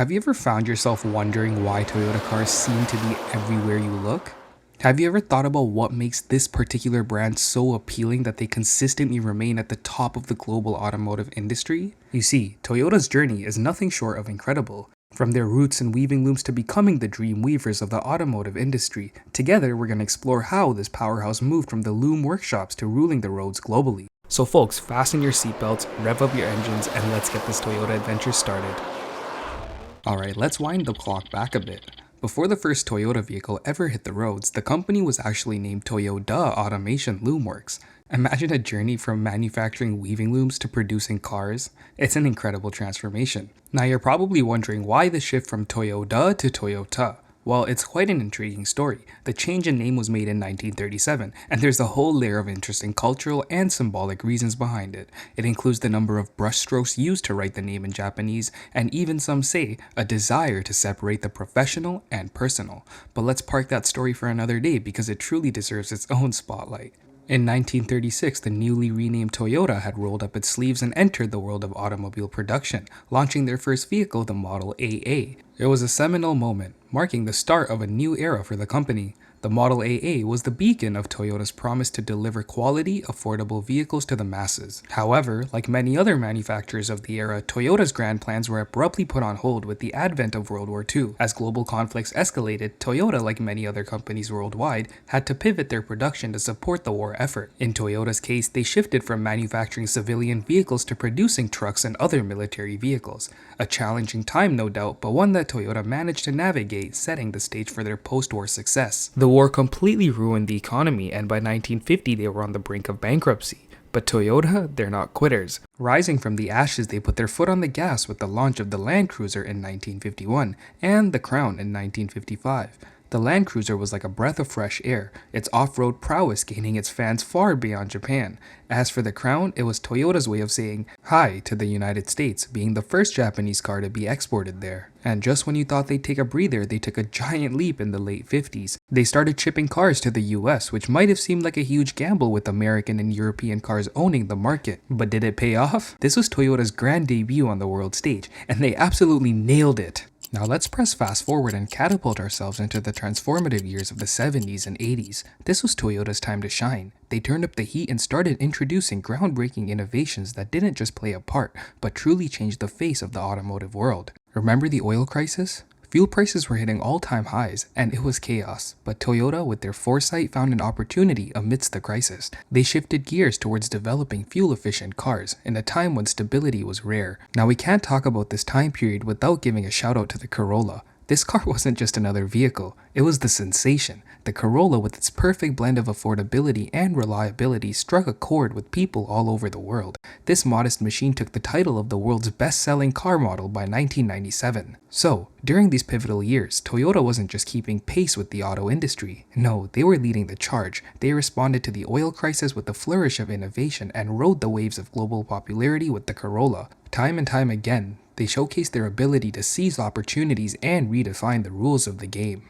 Have you ever found yourself wondering why Toyota cars seem to be everywhere you look? Have you ever thought about what makes this particular brand so appealing that they consistently remain at the top of the global automotive industry? You see, Toyota's journey is nothing short of incredible. From their roots in weaving looms to becoming the dream weavers of the automotive industry, together we're going to explore how this powerhouse moved from the loom workshops to ruling the roads globally. So folks, fasten your seatbelts, rev up your engines, and let's get this Toyota adventure started. Alright, let's wind the clock back a bit. Before the first Toyota vehicle ever hit the roads, the company was actually named Toyoda Automatic Loom Works. Imagine a journey from manufacturing weaving looms to producing cars. It's an incredible transformation. Now you're probably wondering why the shift from Toyoda to Toyota. Well, it's quite an intriguing story. The change in name was made in 1937, and there's a whole layer of interesting cultural and symbolic reasons behind it. It includes the number of brushstrokes used to write the name in Japanese, and even some say, a desire to separate the professional and personal. But let's park that story for another day because it truly deserves its own spotlight. In 1936, the newly renamed Toyota had rolled up its sleeves and entered the world of automobile production, launching their first vehicle, the Model AA. It was a seminal moment, marking the start of a new era for the company. The Model AA was the beacon of Toyota's promise to deliver quality, affordable vehicles to the masses. However, like many other manufacturers of the era, Toyota's grand plans were abruptly put on hold with the advent of World War II. As global conflicts escalated, Toyota, like many other companies worldwide, had to pivot their production to support the war effort. In Toyota's case, they shifted from manufacturing civilian vehicles to producing trucks and other military vehicles. A challenging time, no doubt, but one that Toyota managed to navigate, setting the stage for their post-war success. The war completely ruined the economy, and by 1950 they were on the brink of bankruptcy. But Toyota, they're not quitters. Rising from the ashes, they put their foot on the gas with the launch of the Land Cruiser in 1951 and the Crown in 1955. The Land Cruiser was like a breath of fresh air, its off-road prowess gaining its fans far beyond Japan. As for the Crown, it was Toyota's way of saying hi to the United States, being the first Japanese car to be exported there. And just when you thought they'd take a breather, they took a giant leap in the late 50s. They started shipping cars to the US, which might have seemed like a huge gamble with American and European cars owning the market. But did it pay off? This was Toyota's grand debut on the world stage, and they absolutely nailed it. Now let's press fast forward and catapult ourselves into the transformative years of the 70s and 80s. This was Toyota's time to shine. They turned up the heat and started introducing groundbreaking innovations that didn't just play a part, but truly changed the face of the automotive world. Remember the oil crisis? Fuel prices were hitting all-time highs, and it was chaos. But Toyota, with their foresight, found an opportunity amidst the crisis. They shifted gears towards developing fuel-efficient cars in a time when stability was rare. Now we can't talk about this time period without giving a shout out to the Corolla. This car wasn't just another vehicle, it was the sensation. The Corolla, with its perfect blend of affordability and reliability, struck a chord with people all over the world. This modest machine took the title of the world's best-selling car model by 1997. So, during these pivotal years, Toyota wasn't just keeping pace with the auto industry. No, they were leading the charge. They responded to the oil crisis with a flourish of innovation and rode the waves of global popularity with the Corolla. Time and time again, they showcased their ability to seize opportunities and redefine the rules of the game.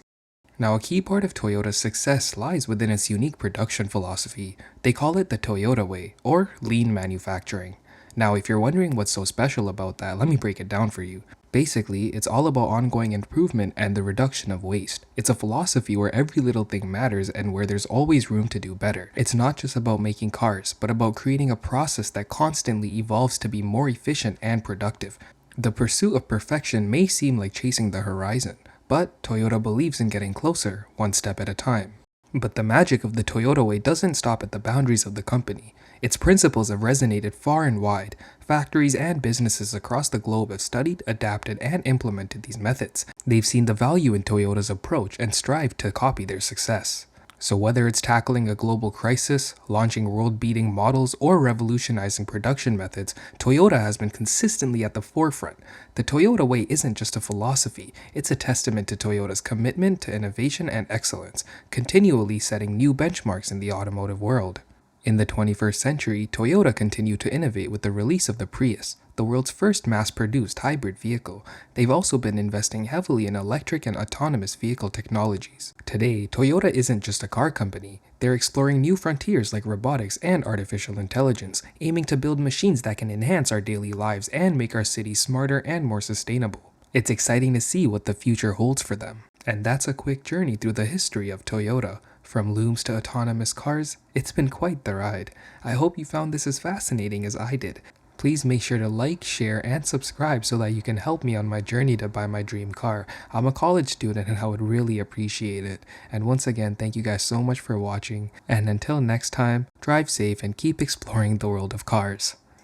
Now, a key part of Toyota's success lies within its unique production philosophy. They call it the Toyota way, or lean manufacturing. Now, if you're wondering what's so special about that, let me break it down for you. Basically, it's all about ongoing improvement and the reduction of waste. It's a philosophy where every little thing matters and where there's always room to do better. It's not just about making cars, but about creating a process that constantly evolves to be more efficient and productive. The pursuit of perfection may seem like chasing the horizon, but Toyota believes in getting closer, one step at a time. But the magic of the Toyota way doesn't stop at the boundaries of the company. Its principles have resonated far and wide. Factories and businesses across the globe have studied, adapted, and implemented these methods. They've seen the value in Toyota's approach and strive to copy their success. So whether it's tackling a global crisis, launching world-beating models, or revolutionizing production methods, Toyota has been consistently at the forefront. The Toyota way isn't just a philosophy, it's a testament to Toyota's commitment to innovation and excellence, continually setting new benchmarks in the automotive world. In the 21st century, Toyota continued to innovate with the release of the Prius, the world's first mass-produced hybrid vehicle. They've also been investing heavily in electric and autonomous vehicle technologies. Today, Toyota isn't just a car company. They're exploring new frontiers like robotics and artificial intelligence, aiming to build machines that can enhance our daily lives and make our cities smarter and more sustainable. It's exciting to see what the future holds for them. And that's a quick journey through the history of Toyota. From looms to autonomous cars, it's been quite the ride. I hope you found this as fascinating as I did. Please make sure to like, share, and subscribe so that you can help me on my journey to buy my dream car. I'm a college student and I would really appreciate it. And once again, thank you guys so much for watching. And until next time, drive safe and keep exploring the world of cars.